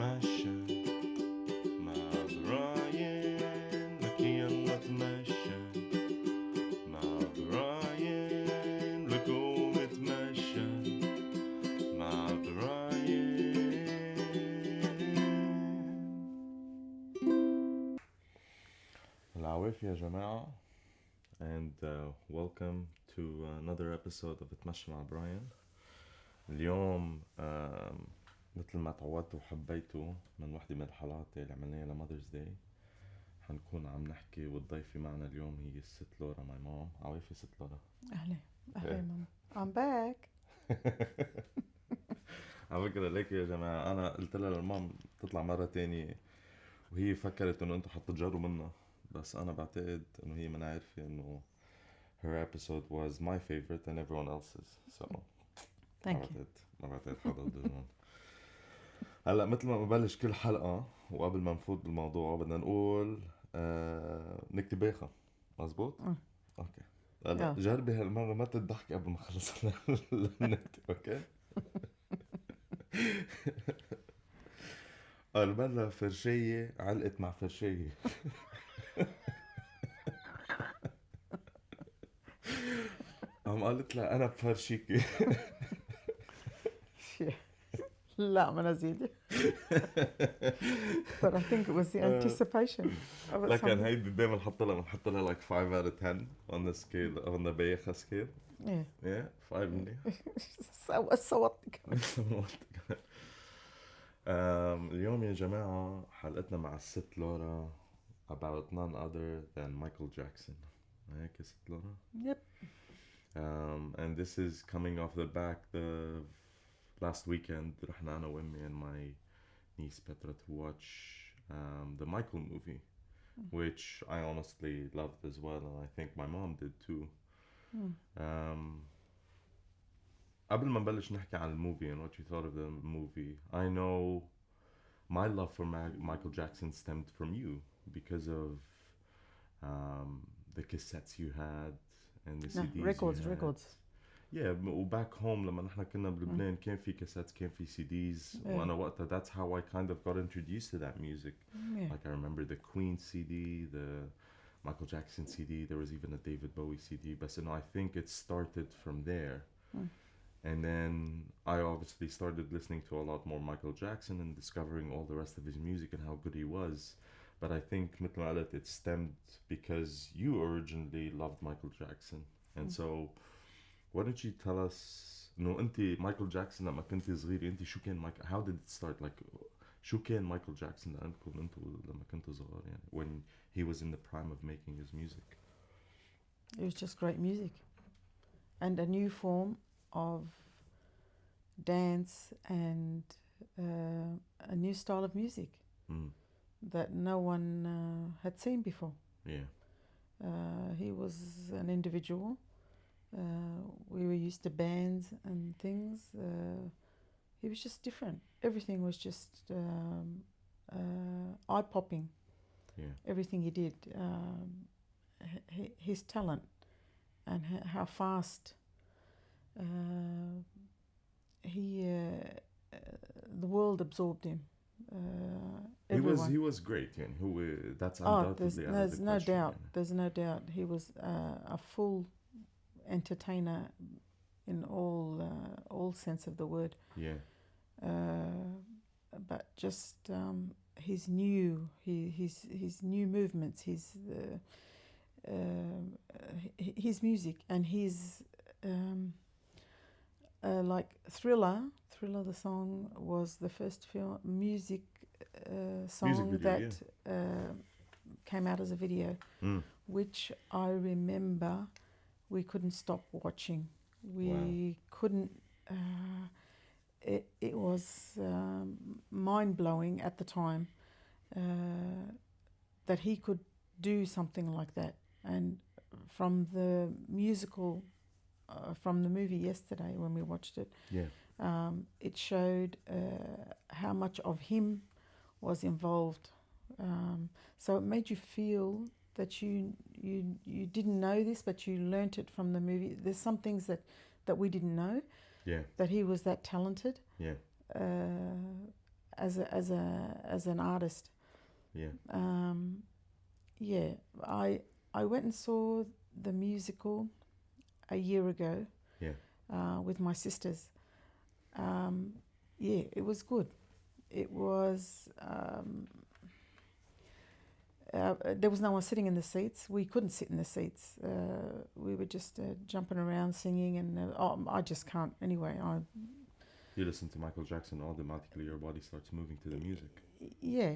نتمشى مع براين لك يلا تمشى مع براين لك نتمشى مع براين. العوافي يا جماعة and welcome to another episode of اتمشى مع براين. اليوم مثل ما تعودتوا وحبيتوا من وحدة من الحلقات اللي عملناها لمادرز داي حنكون عم نحكي والضيفة معنا اليوم هي الست لورا ماي مام. عوافي ست لورا. أهلا ماما. I'm back. على فكرة ليك يا جماعة أنا قلت لها للمام تطلع مرة تانية وهي فكرت إنه أنتوا حتتجروا منها، بس أنا بعتقد إنه هي من عارفة إنه her episode was my favorite and everyone else's, so Thank you. ما بعتقد حدا ضدهم. هلا مثل ما ببلش كل حلقة وقبل ما نفوت بالموضوع بدنا نقول نكتب باخة مزبوط؟ اوكي. هلا جربي هالمرة ما تضحكي قبل ما خلص النكتة، اوكي؟ المرة فرشية علقت مع فرشية. قام قالت لها أنا بفرشيكي. لا ما نزيد. But I think it was the anticipation of it. لكن هيدي دايما بنحط لها like 5 out of 10 on the scale on the بايخة scale. Yeah 5 مني. صوتت كمان. اليوم يا جماعة حلقتنا مع الست لورا about none other than Micheal Jackson. هيك يا ست لورا. Yep. And this is coming off the back the last weekend رحنا أنا وأمي and my niece Petra to watch the Micheal movie, which I honestly loved as well, and I think my mom did too. قبل ما نبلش نحكي عن الموفي and what you thought of the movie, I know my love for Micheal Jackson stemmed from you because of the cassettes you had and the CDs records. Yeah, وback home لما نحن كنا بلبنان كان في cassettes كان في CDs وأنا وقتها that's how I kind of got introduced to that music. Like I remember the Queen CD, the Micheal Jackson CD, there was even a David Bowie CD, but so no, I think it started from there. And then I obviously started listening to a lot more Micheal Jackson and discovering all the rest of his music and how good he was. But I think مثل ما قلت it stemmed because you originally loved Micheal Jackson. And so why don't you tell us انه انت مايكل جاكسون لما كنت صغير انت شو كان how did it start, like شو كان مايكل جاكسون لأنكم انتوا لما كنتوا صغار يعني when he was in the prime of making his music? It was just great music and a new form of dance and a new style of music that no one had seen before. Yeah. He was an individual. We were used to bands and things. He was just different. Everything was just eye-popping. Yeah. Everything he did. His talent and how fast the world absorbed him. He was great, and that's undoubtedly there's no doubt. There's no doubt. He was a full entertainer in all sense of the word. Yeah. But just his new movements, his music and his like Thriller the song was the first music song video, that came out as a video, which I remember we couldn't stop watching. We couldn't. It was mind-blowing at the time that he could do something like that. And from the musical, from the movie yesterday when we watched it, it showed how much of him was involved. So it made you feel that you didn't know this, but you learnt it from the movie. There's some things that we didn't know. Yeah. That he was that talented. Yeah. as an artist. Yeah. Yeah, I went and saw the musical a year ago. Yeah. With my sisters. Yeah, it was good. It was. There was no one sitting in the seats. We couldn't sit in the seats. We were just jumping around singing, and I just can't. Anyway, You listen to Micheal Jackson, automatically your body starts moving to the music. Yeah.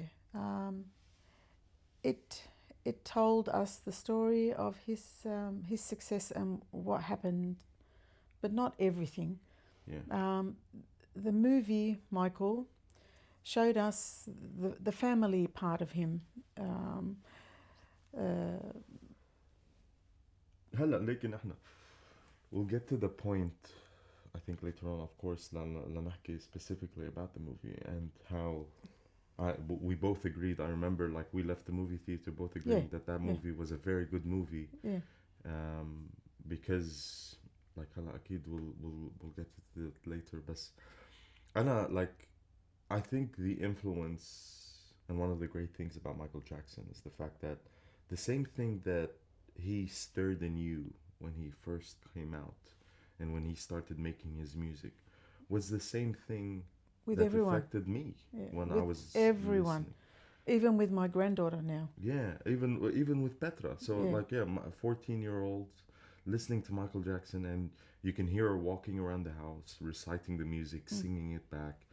It told us the story of his success and what happened, but not everything. Yeah. The movie, Michael, showed us the family part of him. هلا لكن احنا we'll get to the point I think later on, of course, لنحكي specifically about the movie and how we both agreed. I remember, like, we left the movie theater both agreeing that movie was a very good movie. Yeah. Because, like, هلا أكيد we'll get to it later. But أنا, like, I think the influence and one of the great things about Micheal Jackson is the fact that the same thing that he stirred in you when he first came out and when he started making his music was the same thing with that everyone. Affected me when with I was everyone, listening. Even with my granddaughter now. Yeah, even with Petra. So like, my 14-year-old listening to Micheal Jackson, and you can hear her walking around the house, reciting the music, singing it back,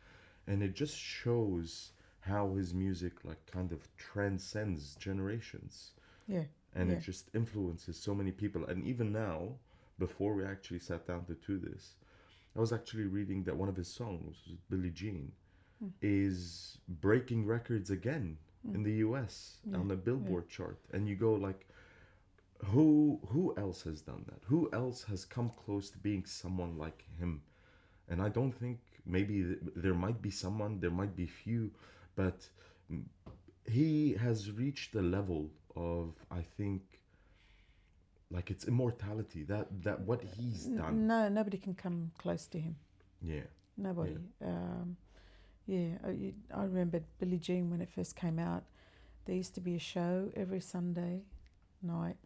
and it just shows how his music, like, kind of transcends generations. Yeah. And it just influences so many people. And even now, before we actually sat down to do this, I was actually reading that one of his songs, Billie Jean, is breaking records again in the US on the Billboard chart. And you go, like, who else has done that? Who else has come close to being someone like him? And I don't think, maybe there might be someone, there might be few, but he has reached a level of, I think, like, it's immortality, that what he's done. No, nobody can come close to him. Yeah. Nobody. I remember Billie Jean when it first came out. There used to be a show every Sunday night.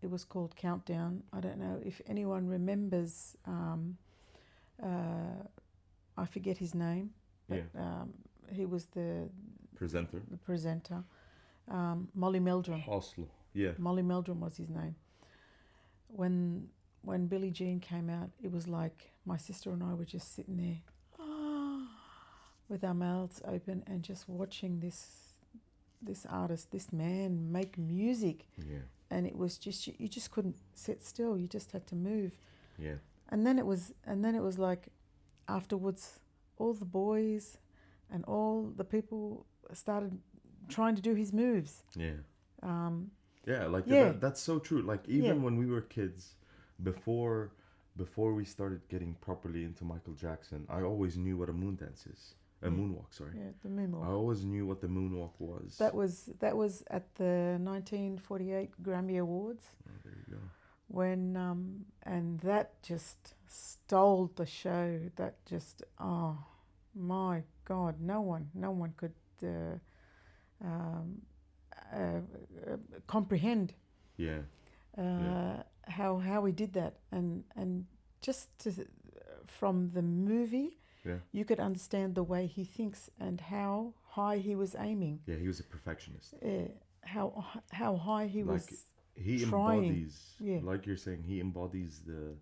It was called Countdown. I don't know if anyone remembers. I forget his name, but he was the presenter. Molly Meldrum. Oslo. Yeah. Molly Meldrum was his name. When Billie Jean came out, it was like my sister and I were just sitting there with our mouths open and just watching this artist, this man, make music. Yeah. And it was just, you just couldn't sit still. You just had to move. Yeah. And then it was like, afterwards, all the boys and all the people started trying to do his moves. Yeah. Yeah. That's so true. Like, even when we were kids, before we started getting properly into Micheal Jackson, I always knew what a moon dance is. A moonwalk, sorry. Yeah, the moonwalk. I always knew what the moonwalk was. That was at the 1948 Grammy Awards. Oh, there you go. When and that just stole the show. That just, oh my God, no one could comprehend. Yeah. How he did that, and just from the movie, you could understand the way he thinks and how high he was aiming. Yeah, he was a perfectionist. How high he was. He trying. Embodies, like you're saying, he embodies the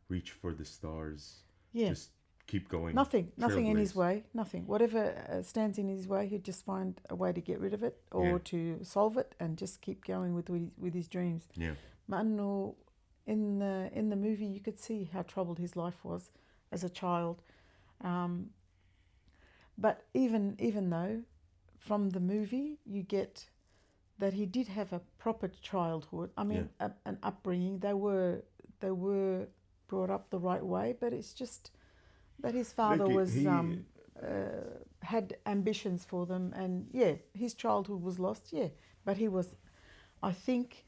reach for the stars. Yeah. Just keep going. Nothing in his way. Nothing. Whatever stands in his way, he'd just find a way to get rid of it or to solve it and just keep going with his dreams. Yeah. Manu, in the movie, you could see how troubled his life was as a child. But even though, from the movie, you get that he did have a proper childhood. I mean, an upbringing. They were brought up the right way, but it's just that his father had ambitions for them, and his childhood was lost. Yeah, but he was, I think,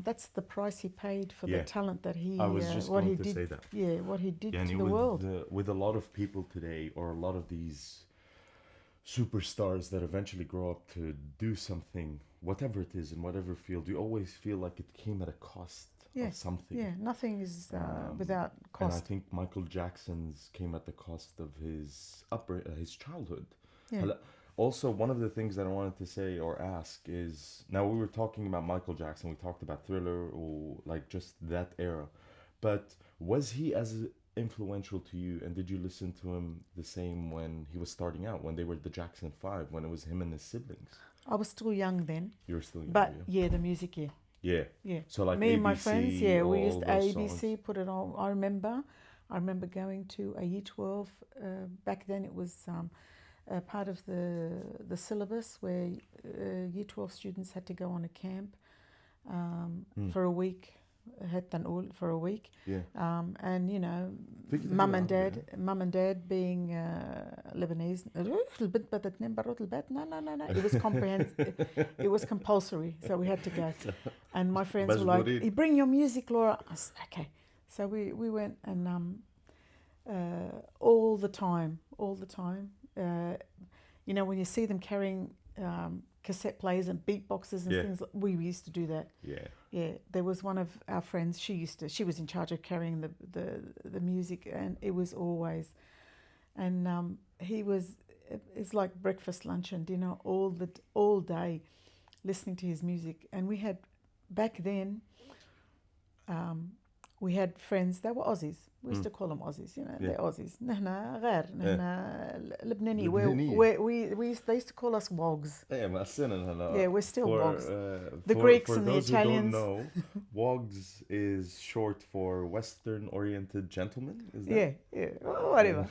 that's the price he paid for the talent that he. I was just what going he to did, say that. Yeah, what he did to the with world. With a lot of people today, or a lot of these superstars that eventually grow up to do something, whatever it is in whatever field, you always feel like it came at a cost of something. Yeah, nothing is without And I cost. think Michael Jackson's came at the cost of his childhood. Yeah. Also, one of the things that I wanted to say or ask is, now we were talking about Michael Jackson, we talked about Thriller, or like just that era, but was he as influential to you, and did you listen to him the same when he was starting out, when they were the Jackson 5, when it was him and his siblings? I was still young then. You were still young, but the music, yeah. So like me ABC, and my friends, we used ABC, songs. put it on. I remember going to a Year 12. Back then, it was part of the syllabus where Year 12 students had to go on a camp for a week. Had done all for a week. Yeah. And mum and dad being Lebanese. No. It was comprehensive. It was compulsory, so we had to go. And my friends were like, "You bring your music, Laura." I said, "Okay." So we went, and all the time. When you see them carrying cassette players and beatboxes and things, we used to do that. Yeah, there was one of our friends, she was in charge of carrying the music, and it was always, and it's like breakfast, lunch and dinner all day listening to his music. And we had, back then, we had friends that were Aussies. We used to call them Aussies, they're Aussies. نحنا غير, نحنا لبناني. They used to call us wogs. Yeah, we're still wogs. The Greeks and the Italians. For those who don't know, wogs is short for Western-oriented gentlemen. Is that? Yeah, whatever.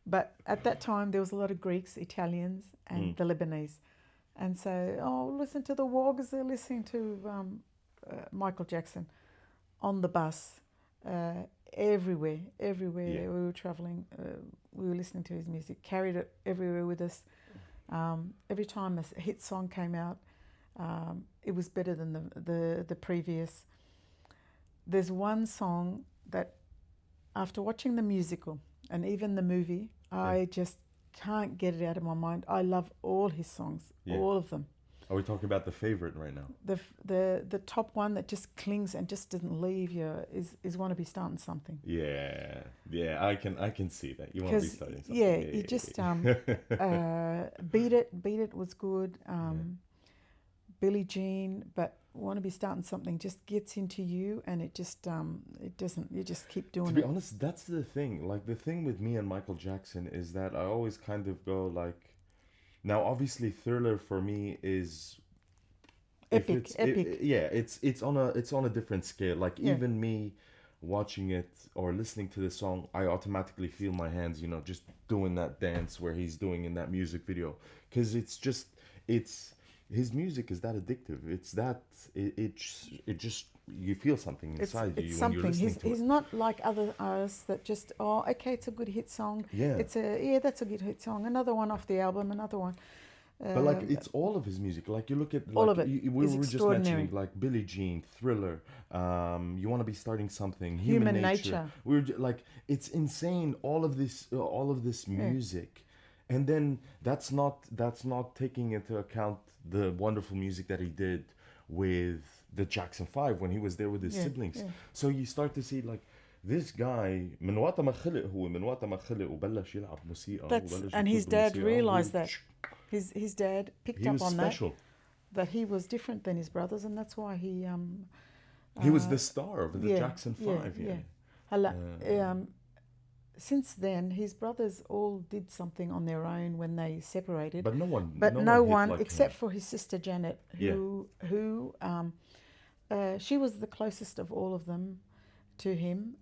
But at that time, there was a lot of Greeks, Italians, and the Lebanese. And so, listen to the wogs. They're listening to Michael Jackson on the bus. Everywhere we were traveling, we were listening to his music, carried it everywhere with us. Every time a hit song came out, it was better than the previous. There's one song that, after watching the musical and even the movie, I just can't get it out of my mind. I love all his songs, all of them. Are we talking about the favorite right now? The top one that just clings and just doesn't leave you is "Wanna Be Starting Something." Yeah, I can see that. You want to be starting something. You just Beat It was good. Billie Jean, but "Wanna Be Starting Something" just gets into you, and it just it doesn't. You just keep doing it. To be honest, that's the thing. Like, the thing with me and Michael Jackson is that I always kind of go like. Now, obviously, Thriller for me is epic. It's on a different scale. Like, even me watching it or listening to the song, I automatically feel my hands, just doing that dance where he's doing in that music video, because his music is that addictive. It's that it just you feel something inside you when you're listening to it. He's not like other artists that just, okay, it's a good hit song. That's a good hit song. Another one off the album, another one. But like, it's all of his music. Like, you look at all of it. We were just mentioning like Billie Jean, Thriller. You Want to Be Starting Something, Human Nature. We're like, it's insane. All of this music, and then that's not taking into account the wonderful music that he did with the Jackson 5 when he was there with his siblings. So you start to see like, this guy من وقت ما خلق وبلش يلعب موسيقى and his dad realized that. His dad picked up on that he was different than his brothers, and that's why he was the star of the Jackson 5. Since then, his brothers all did something on their own when they separated. But no one like except for his sister Janet, who she was the closest of all of them to him.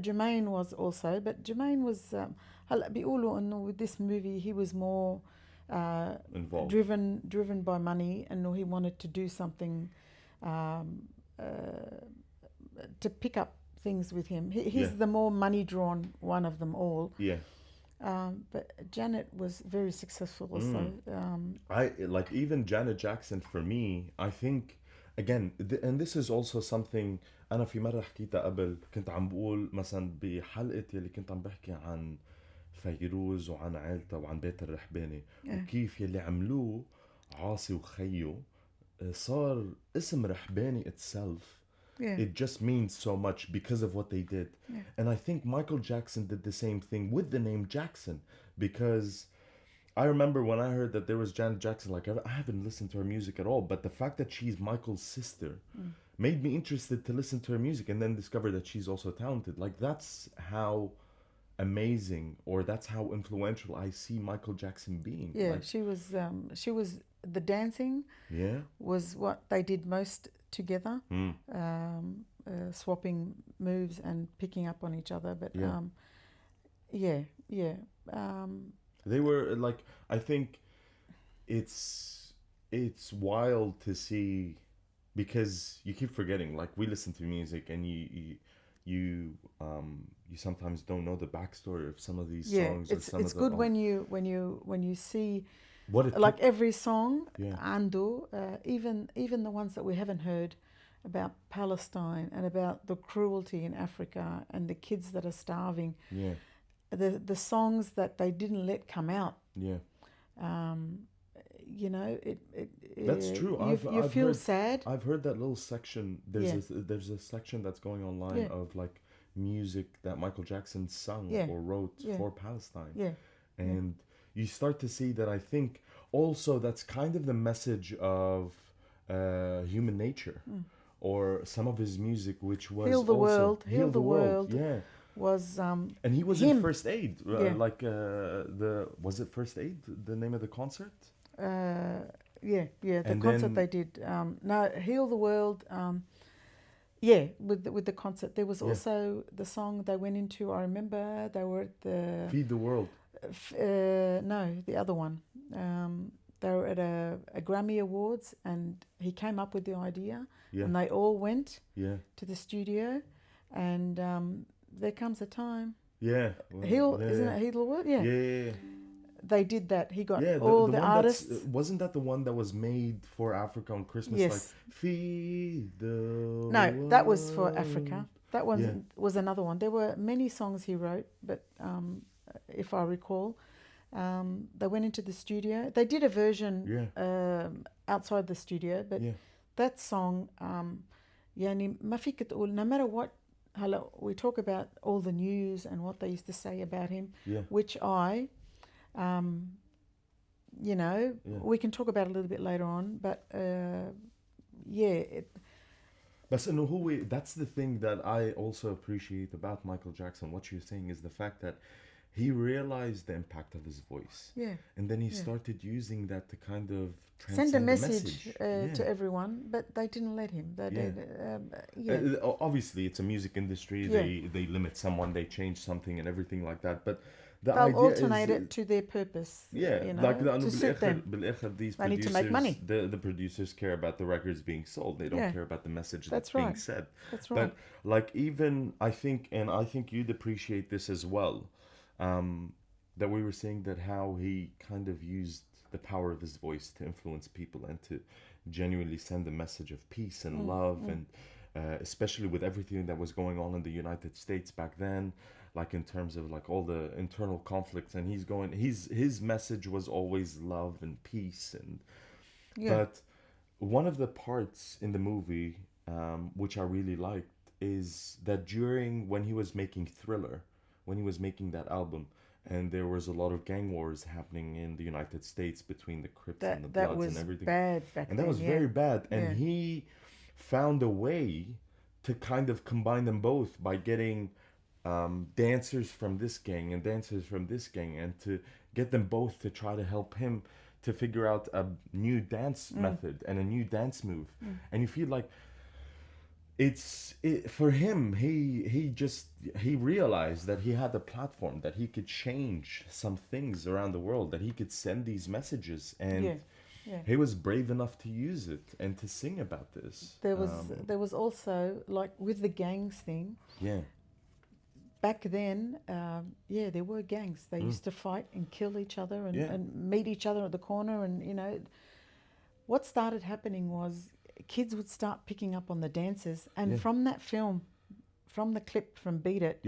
Jermaine was also, but Jermaine was بيقولوا إنه with this movie he was more involved, driven by money, and he wanted to do something to pick up things with him. He's the more money drawn one of them all. But Janet was very successful also. I like, even Janet Jackson for me, I think, again, and this is also something أنا في مرة حكيتها قبل. كنت عم بقول مثلا بحلقة اللي كنت عم بحكي عن فيروز وعن عيلته وعن بيت الرحباني وكيف يلي عملوه عاصي وخيو صار اسم رحباني itself. It just means so much because of what they did. And I think Michael Jackson did the same thing with the name Jackson, because I remember when I heard that there was Janet Jackson, like I haven't listened to her music at all, but the fact that she's Michael's sister made me interested to listen to her music, and then discover that she's also talented. Like that's how amazing, or that's how influential I see Michael Jackson being. Yeah, like, she was the dancing was what they did most together, swapping moves and picking up on each other. But they were like, I think it's wild to see, because you keep forgetting, like we listen to music and you sometimes don't know the backstory of some of these songs. It's good when you see what it like every song, Andu, even the ones that we haven't heard about Palestine and about the cruelty in Africa and the kids that are starving. Yeah. The songs that they didn't let come out. Yeah. You know, that's true. You feel sad. I've heard that little section. There's a section that's going online of like music that Michael Jackson sung or wrote for Palestine. Yeah. And you start to see that, I think also that's kind of the message of human nature, or some of his music, which was Heal the World. Yeah. Was and he was in First Aid, like was it First Aid, the name of the concert? The concert they did. No, Heal the World. With the concert, there was also the song they went into. I remember they were at the Feed the World. No, the other one. They were at a Grammy Awards, and he came up with the idea, and they all went to the studio, and there comes a time. Yeah. Well, isn't it Heal the World? Yeah. Yeah. They did that. He got all the artists. Wasn't that the one that was made for Africa on Christmas? Yes. Like, feed the No, that was for Africa. That one was another one. There were many songs he wrote, but if I recall, they went into the studio. They did a version outside the studio, but that song, يعني ما فيك تقول, no matter what. Hello, we talk about all the news and what they used to say about him, which I, we can talk about a little bit later on, but But that's the thing that I also appreciate about Michael Jackson. What you're saying is the fact that he realized the impact of his voice. Yeah. And then he started using that to kind of send a message to everyone, but they didn't let him. Obviously, it's a music industry. They limit someone, they change something and everything like that. But they'll alternate it to their purpose. Yeah, like to suit them. These they need to make money. The producers care about the records being sold. They don't care about the message that's being said. That's right. But like, even I think you'd appreciate this as well. That we were saying that how he kind of used the power of his voice to influence people and to genuinely send a message of peace and love, and especially with everything that was going on in the United States back then, like in terms of like all the internal conflicts, and his message was always love and peace. And but one of the parts in the movie which I really liked is that when he was making Thriller, when he was making that album, and there was a lot of gang wars happening in the United States between the Crips and the Bloods and everything. That was bad back then. And that was very bad. And he found a way to kind of combine them both by getting dancers from this gang and dancers from this gang, and to get them both to try to help him to figure out a new dance method and a new dance move. And you feel like for him, he realized that he had a platform, that he could change some things around the world, that he could send these messages, and he was brave enough to use it and to sing about this. There was also, like with the gangs thing. Yeah. Back then, there were gangs. They used to fight and kill each other and meet each other at the corner, and what started happening was kids would start picking up on the dances, and from that film, from the clip from Beat It,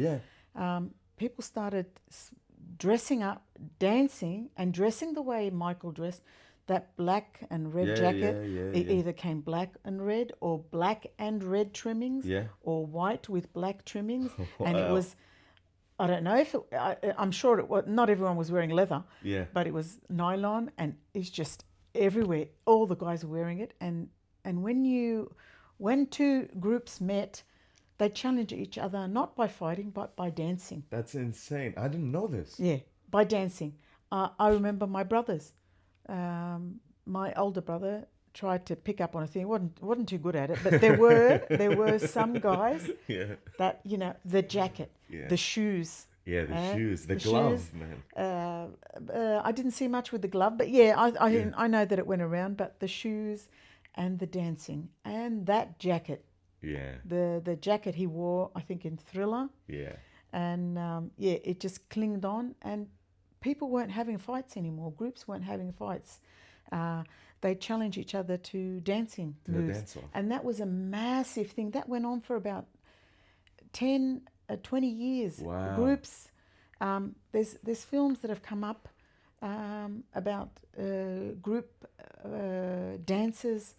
people started dressing up, dancing, and dressing the way Michael dressed. That black and red jacket, it either came black and red, or black and red trimmings, or white with black trimmings. Wow. And it was, I don't know if I'm sure it was, not everyone was wearing leather, but it was nylon, and it's just everywhere. All the guys were wearing it. And when two groups met, they challenged each other, not by fighting, but by dancing. That's insane. I didn't know this. Yeah, by dancing. I remember my brothers. My older brother tried to pick up on a thing. wasn't too good at it, but there were some guys that, you know, the jacket, the shoes. Yeah, the shoes, the glove, man. I didn't see much with the glove, but I know that it went around. But the shoes and the dancing and that jacket. Yeah. The jacket he wore, I think, in Thriller. Yeah. And it just clinged on, and people weren't having fights anymore. Groups weren't having fights. They challenged each other to dancing moves. Dance-off. And that was a massive thing. That went on for about 10, 20 years. Wow. Groups. There's films that have come up about group dancers.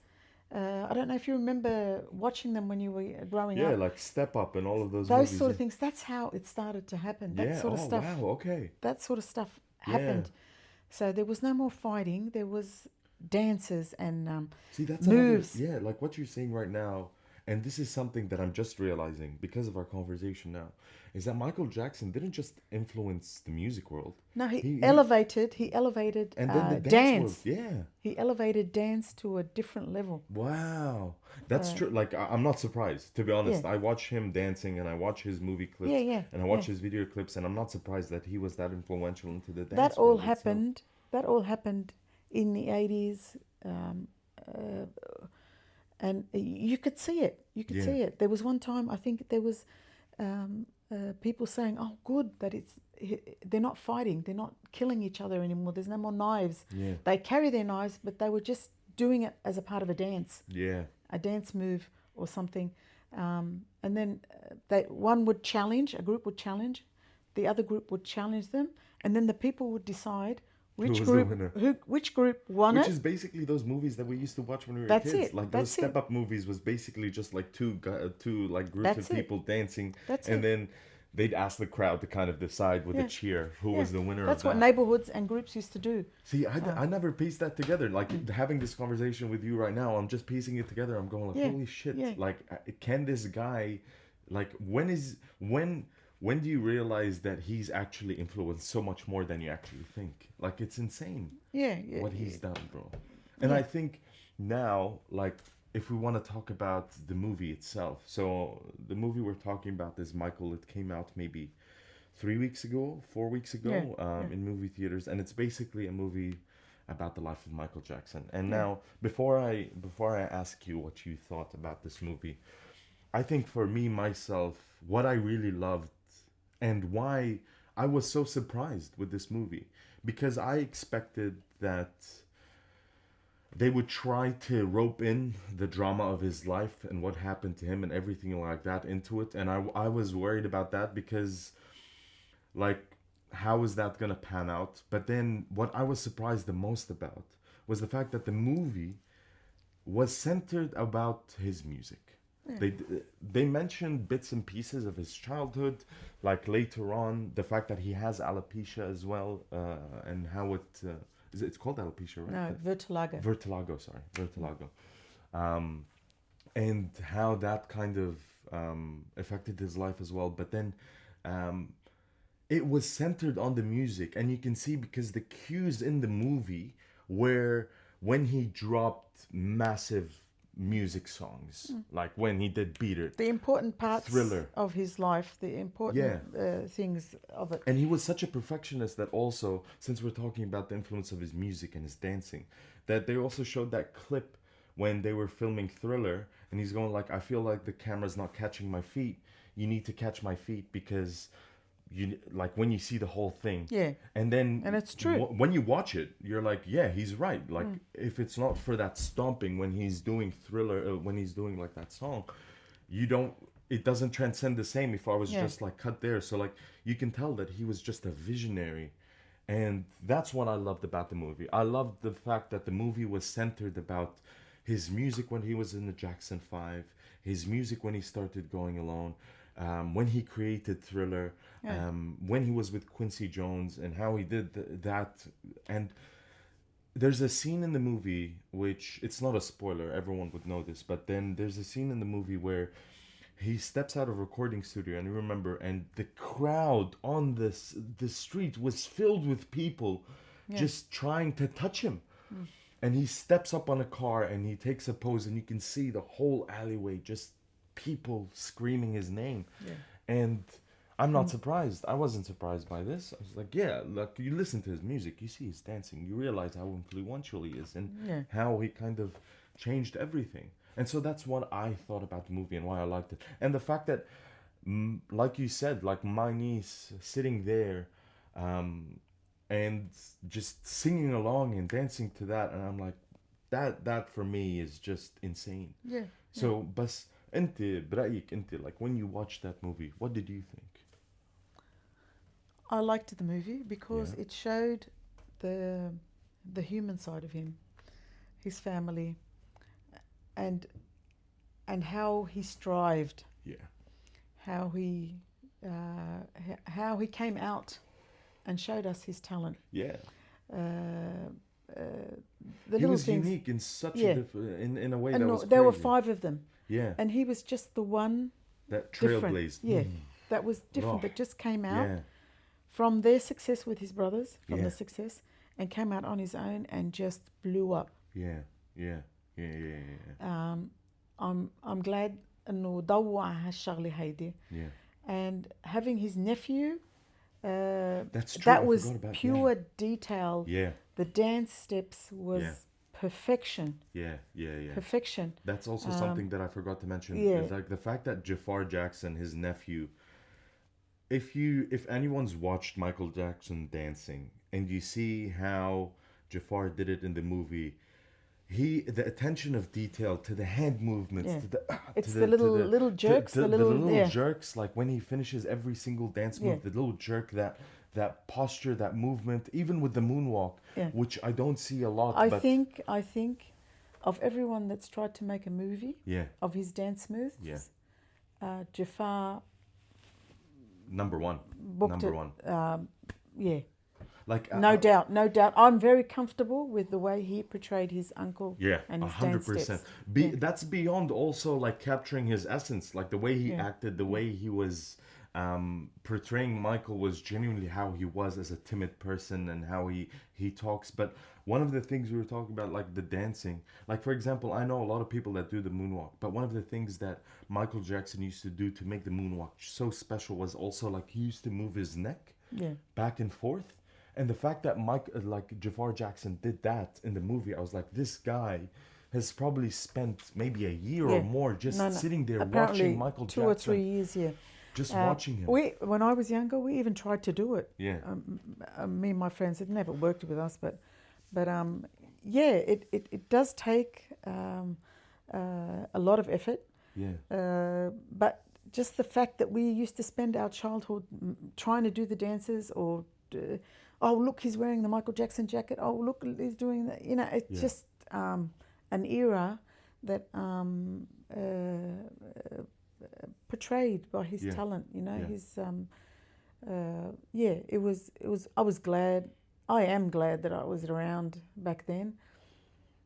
I don't know if you remember watching them when you were growing up. Yeah, like Step Up and all of those Those movies. sort of things. That's how it started to happen. That sort of stuff. Wow, okay. That sort of stuff happened. So there was no more fighting. There was dances and See, that's moves. Like what you're saying right now, and this is something that I'm just realizing because of our conversation now, is that Michael Jackson didn't just influence the music world. No, he elevated and then the dance. World, He elevated dance to a different level. Wow. That's true. Like, I'm not surprised, to be honest. I watch him dancing, and I watch his movie clips, and I watch his video clips, and I'm not surprised that he was that influential into the dance That all world happened. itself. That all happened in the 80s. And you could see it. You could see it. There was one time, I think there was people saying, "Oh, good that they're not fighting. They're not killing each other anymore. There's no more knives." Yeah. They carry their knives, but they were just doing it as a part of a dance. Yeah. A dance move or something. And then one would challenge, a group would challenge, the other group would challenge them, and then the people would decide which group won it. Which is basically those movies that we used to watch when we were That's kids. it. Like That's those Step Up movies was basically just like two like groups That's of it. people dancing, That's and it. then they'd ask the crowd to kind of decide with a cheer who was the winner. That's of what that. neighborhoods and groups used to do. See, I never pieced that together. Like having this conversation with you right now, I'm just piecing it together. I'm going like, holy shit! Yeah. Like, can this guy, like, when do you realize that he's actually influenced so much more than you actually think? Like, it's insane. What he's done, bro. And I think now, like, if we want to talk about the movie itself, so the movie we're talking about is Michael. It came out maybe 4 weeks ago in movie theaters, and it's basically a movie about the life of Michael Jackson. And now, before I ask you what you thought about this movie, I think for me myself, what I really loved and why I was so surprised with this movie, because I expected that they would try to rope in the drama of his life and what happened to him and everything like that into it. And I was worried about that because, like, how is that going to pan out? But then what I was surprised the most about was the fact that the movie was centered about his music. They mentioned bits and pieces of his childhood, like later on, the fact that he has alopecia as well, and how it's called alopecia, right? No, vertigo. Vertigo. And how that kind of affected his life as well. But then it was centered on the music, and you can see because the cues in the movie were when he dropped massive music songs, like when he did Beat It, the important parts Thriller of his life, the important things of it. And he was such a perfectionist that also, since we're talking about the influence of his music and his dancing, that they also showed that clip when they were filming Thriller, and he's going like, I feel like the camera's not catching my feet. You need to catch my feet because you like when you see the whole thing. And it's true. When you watch it, you're like, yeah, he's right. Like if it's not for that stomping when he's doing Thriller, when he's doing like that song, you don't it doesn't transcend the same if I was just like cut there. So like you can tell that he was just a visionary. And that's what I loved about the movie. I loved the fact that the movie was centered about his music when he was in the Jackson 5, his music when he started going alone, when he created Thriller, when he was with Quincy Jones, and how he did that. And there's a scene in the movie, which it's not a spoiler, everyone would know this, but then there's a scene in the movie where he steps out of a recording studio, and you remember, and the crowd on the street was filled with people just trying to touch him. And he steps up on a car and he takes a pose, and you can see the whole alleyway just people screaming his name. And I'm not surprised. I wasn't surprised by this. I was like, yeah, look, you listen to his music, you see his dancing, you realize how influential he is, and how he kind of changed everything. And so that's what I thought about the movie and why I liked it. And the fact that, like you said, like my niece sitting there and just singing along and dancing to that. And I'm like, that for me is just insane. So, بس انت برأيك انت, like when you watched that movie, what did you think? I liked the movie because it showed the human side of him, his family, and how he strived, how he came out and showed us his talent. He was unique in such a in a way that was crazy. There were 5 of them, and he was just the one that trailblazed. That was different, that just came out from their success with his brothers, from the success, and came out on his own and just blew up. I'm glad انه ضوع هالشغله هيدي. And having his nephew, that's true. that was pure detail. The dance steps was perfection. Perfection. That's also something that I forgot to mention. Like the fact that Jafar Jackson, his nephew, if anyone's watched Michael Jackson dancing and you see how Jafar did it in the movie, the attention of detail to the hand movements, to the little jerks, the little jerks, like when he finishes every single dance move, the little jerk, that posture, that movement, even with the moonwalk, which I don't see a lot. I think of everyone that's tried to make a movie of his dance moves, Jafar number one. Like no doubt. I'm very comfortable with the way he portrayed his uncle. And his 100%. That's beyond also like capturing his essence, like the way he acted, the way he was portraying Michael was genuinely how he was as a timid person and how he talks. But one of the things we were talking about, like the dancing, like for example, I know a lot of people that do the moonwalk, but one of the things that Michael Jackson used to do to make the moonwalk so special was also like he used to move his neck back and forth. And the fact that Jafar Jackson did that in the movie, I was like, this guy has probably spent maybe a year or more just sitting there watching Michael Jackson. 2 or 3 years, just watching him. When I was younger, we even tried to do it. Me and my friends, it never worked with us, but it does take a lot of effort. But just the fact that we used to spend our childhood trying to do the dances, or oh look, he's wearing the Michael Jackson jacket. Oh look, he's doing that. You know, it's just an era that portrayed by his talent. You know, his it was. I was glad. I am glad that I was around back then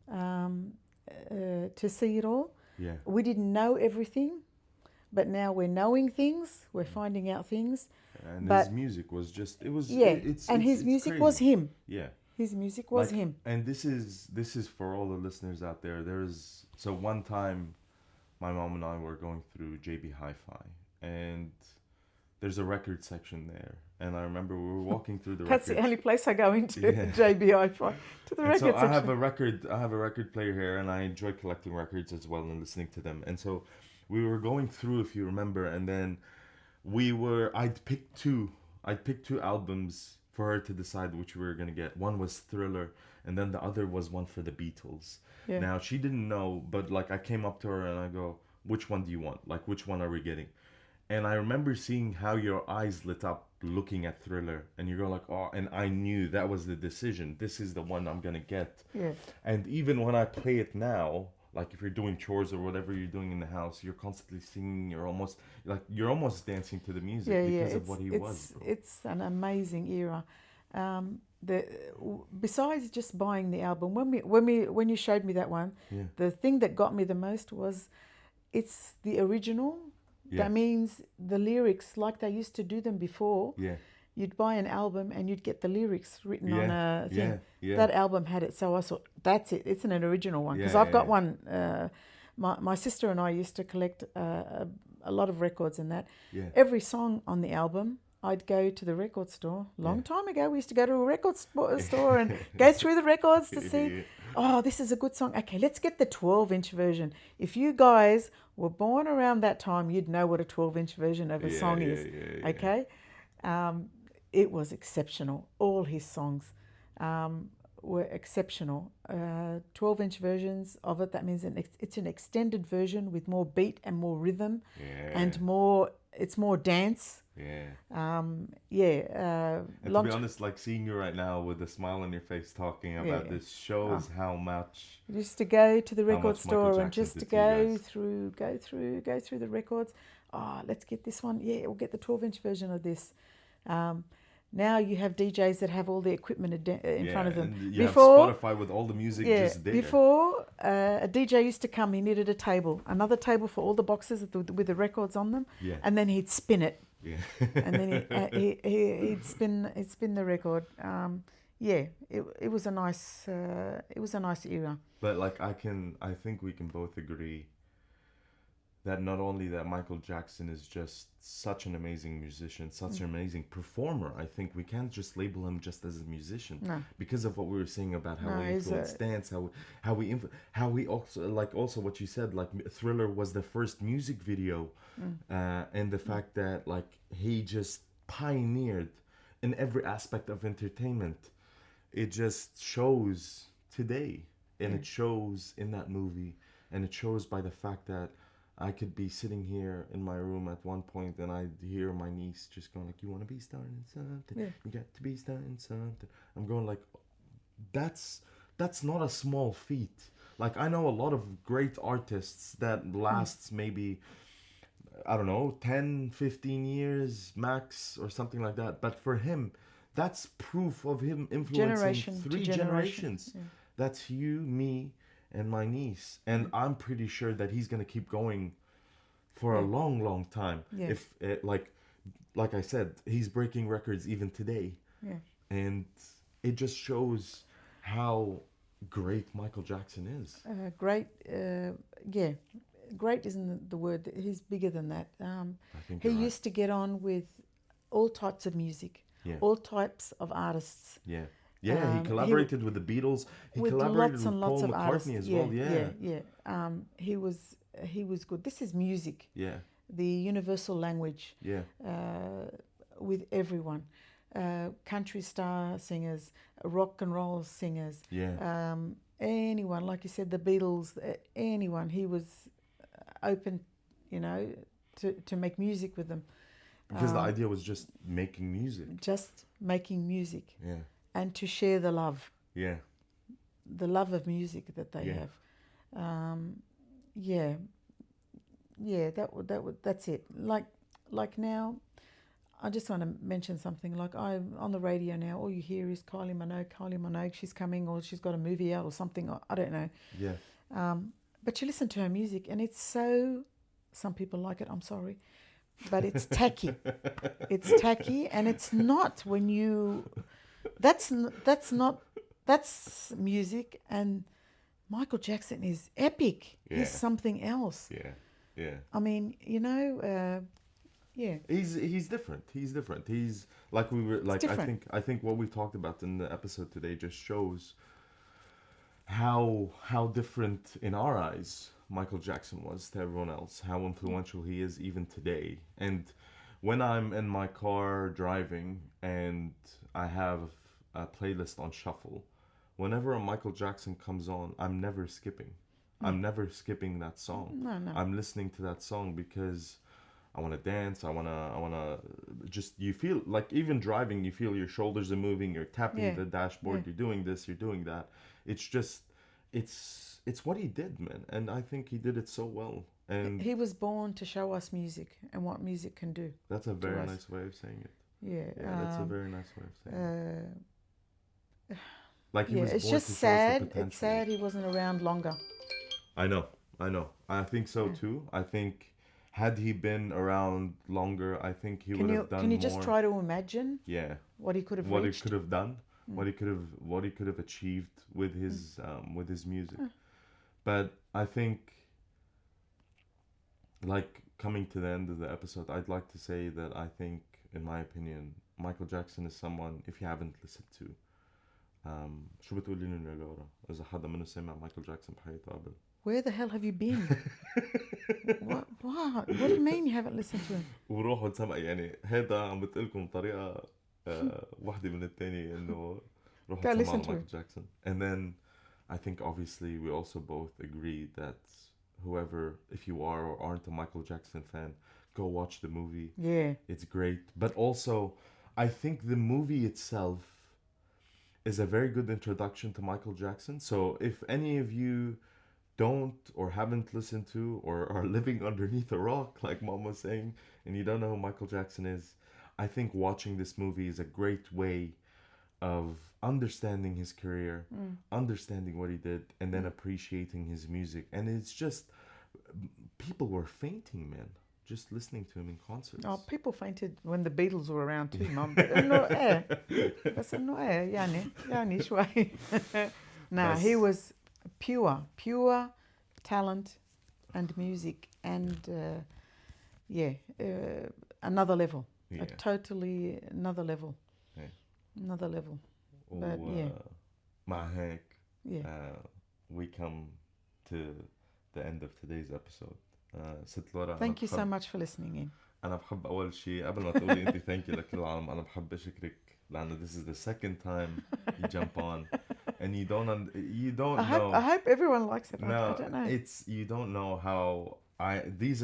to see it all. We didn't know everything, but now we're knowing things. We're finding out things. And his music was just, it was, his music crazy. was him. His music was him. And this is for all the listeners out there. So one time, my mom and I were going through JB Hi-Fi, and there's a record section there. And I remember we were walking through the That's the only place I go into, JB Hi-Fi, to the record section. I have a record player here, and I enjoy collecting records as well and listening to them. And so we were going through, if you remember, and then I'd picked two albums for her to decide which we were going to get. One was Thriller, and then the other was one for the Beatles. Now, she didn't know, but like I came up to her and I go, which one do you want? Like, which one are we getting? And I remember seeing how your eyes lit up looking at Thriller, and you go like, oh, and I knew that was the decision. This is the one I'm gonna get. Yeah. And even when I play it now, like if you're doing chores or whatever you're doing in the house, you're constantly singing. You're almost dancing to the music because of what he was. Bro. It's an amazing era. Besides just buying the album, when you showed me that one, the thing that got me the most was it's the original. That means the lyrics, like they used to do them before. Yeah. You'd buy an album and you'd get the lyrics written on a thing. Yeah. That album had it, so I thought that's it. It's an original one because I've got one. My sister and I used to collect a lot of records and that. Yeah. Every song on the album, I'd go to the record store. Long time ago, we used to go to a record store and go through the records to see, oh, this is a good song. Okay, let's get the 12-inch version. If you guys were born around that time, you'd know what a 12-inch version of a song is. Okay? It was exceptional. All his songs were exceptional. 12-inch versions of it, that means it's an extended version with more beat and more rhythm and it's more dance. And to be honest, like seeing you right now with a smile on your face talking about this shows how much. Just to go to the record store and just to go through the records. Oh, let's get this one. Yeah, we'll get the 12-inch version of this. Now you have DJs that have all the equipment in front of them. And you have Spotify with all the music just there. Before, a DJ used to come, he needed a table, another table for all the boxes with the records on them, and then he'd spin it. Yeah. And then he'd spin the record. It was a nice era. But like I think we can both agree that not only that Micheal Jackson is just such an amazing musician, such an amazing performer. I think we can't just label him just as a musician because of what we were saying about how he influenced dance, how we also what you said, like Thriller was the first music video, and the fact that like he just pioneered in every aspect of entertainment. It just shows today, and it shows in that movie, and it shows by the fact that I could be sitting here in my room at one point and I'd hear my niece just going like, you want to be starting something? You got to be starting something. I'm going like, that's not a small feat. Like I know a lot of great artists that lasts maybe, I don't know, 10, 15 years max or something like that. But for him, that's proof of him influencing three generations. Yeah. That's you, me, and my niece, and I'm pretty sure that he's gonna keep going for a long time. If like I said, he's breaking records even today, and it just shows how great Micheal Jackson is. Great isn't the word. He's bigger than that. I think he used to get on with all types of music, all types of artists. He collaborated with the Beatles. He collaborated with Paul McCartney as well. He was good. This is music. The universal language. With everyone, country star singers, rock and roll singers. Anyone, like you said, the Beatles. Anyone. He was open, to make music with them. Because the idea was just making music. Just making music. And to share the love. The love of music that they have. That's it. Like now, I just want to mention something. Like I'm on the radio now, all you hear is Kylie Minogue, she's coming, or she's got a movie out or something. I don't know. But you listen to her music and it's so, some people like it, I'm sorry, but it's tacky. It's tacky, and it's not when you... That's music, and Micheal Jackson is epic. He's something else. I mean, He's different. He's like we were like I think what we talked about in the episode today just shows how different in our eyes Micheal Jackson was to everyone else. How influential he is even today. And when I'm in my car driving and I have a playlist on shuffle, whenever a Micheal Jackson comes on, I'm never skipping. I'm never skipping that song. No. I'm listening to that song because I want to dance. I want to just, you feel like even driving, you feel your shoulders are moving, you're tapping the dashboard, you're doing this, you're doing that. It's just, it's what he did, man. And I think he did it so well. And he was born to show us music and what music can do. That's a very nice way of saying it. Yeah, that's a very nice way of saying it. Like he was it's born just to show us sad. the potential. It's sad he wasn't around longer. I know. I think so too. I think had he been around longer, I think he would have done more. Can you just try to imagine? Yeah. What he could have What reached? he could have done, what he could have achieved with his music. But I think, like, coming to the end of the episode, I'd like to say that I think, in my opinion, Michael Jackson is someone, if you haven't listened to, شو بتقولي لنا يا لورا إذا حدا منه سمع مايكل جاكسون بحياته قبل؟ Where the hell have you been? What do you mean you haven't listened to him? وروحوا تسمع، يعني هذا عم بتقلكم طريقة واحدة من الثانية إنه روحوا تسمعوا مايكل جاكسون. And then I think obviously we also both agree that whoever, if you are or aren't a Michael Jackson fan, go watch the movie. Yeah. It's great. But also, I think the movie itself is a very good introduction to Michael Jackson. So if any of you don't or haven't listened to or are living underneath a rock, like Mom was saying, and you don't know who Michael Jackson is, I think watching this movie is a great way of understanding his career, understanding what he did, and then appreciating his music. And it's just, people were fainting, man, just listening to him in concerts. Oh, people fainted when the Beatles were around too, Mum. بس إنه يعني شوي. Nah, he was pure talent and music and another level. A totally another level. Another level. But مع هيك, we come to the end of today's episode. ست لورا, thank you so much for listening in. أنا بحب أول شيء قبل ما تقولي أنت thank you لكل العالم, أنا بحب أشكرك لأنه this is the second time you jump on and you don't know. I hope everyone likes it. No, I don't know. You don't know how these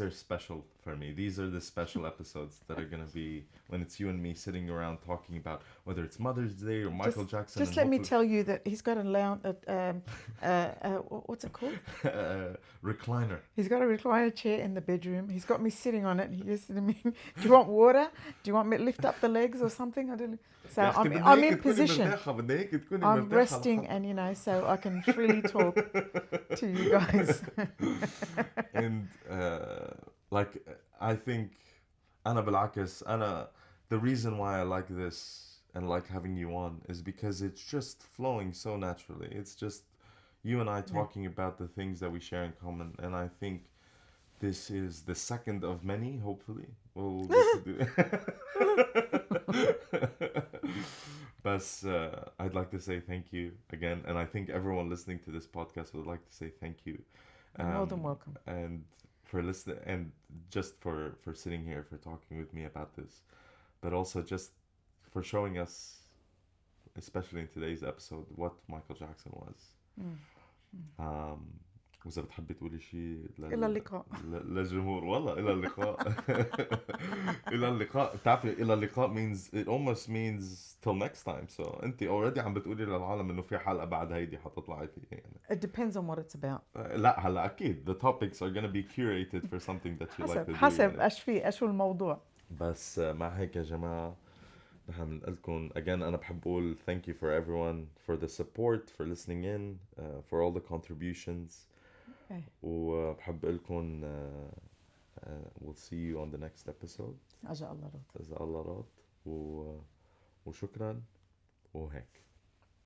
are special for me. These are the special episodes that are gonna be when it's you and me sitting around talking about whether it's Mother's Day or Michael Jackson. Just let me tell you that he's got what's it called? Recliner. He's got a recliner chair in the bedroom. He's got me sitting on it. He just said to me, "Do you want water? Do you want me to lift up the legs or something?" I don't know. So I'm in position. I'm resting, and so I can freely talk to you guys. And like I think the reason why I like this and like having you on is because it's just flowing so naturally. It's just you and I talking about the things that we share in common, and I think this is the second of many, hopefully. We'll get to do But I'd like to say thank you again, and I think everyone listening to this podcast would like to say thank you. You're more than welcome. And for listening, and just for sitting here, for talking with me about this, but also just for showing us, especially in today's episode, what Michael Jackson was. وإذا بتحبي تقولي شيء إلى اللقاء للجمهور, والله إلى اللقاء. إلى اللقاء. بتعرفي إلى اللقاء means, it almost means till next time. So أنت already عم بتقولي للعالم إنه في حلقة بعد هيدي حتطلعي فيها يعني. It depends on what it's about. لا هلا أكيد the topics are gonna be curated for something that you like to do. حسب إيش الموضوع. بس مع هيك يا جماعة نحن بنقول لكم again, أنا بحب أقول thank you for everyone, for the support, for listening in, for all the contributions. وبحب أقول لكم we'll see you on the next episode. أجا الله راد. أجا الله راد. وشكرا وهيك.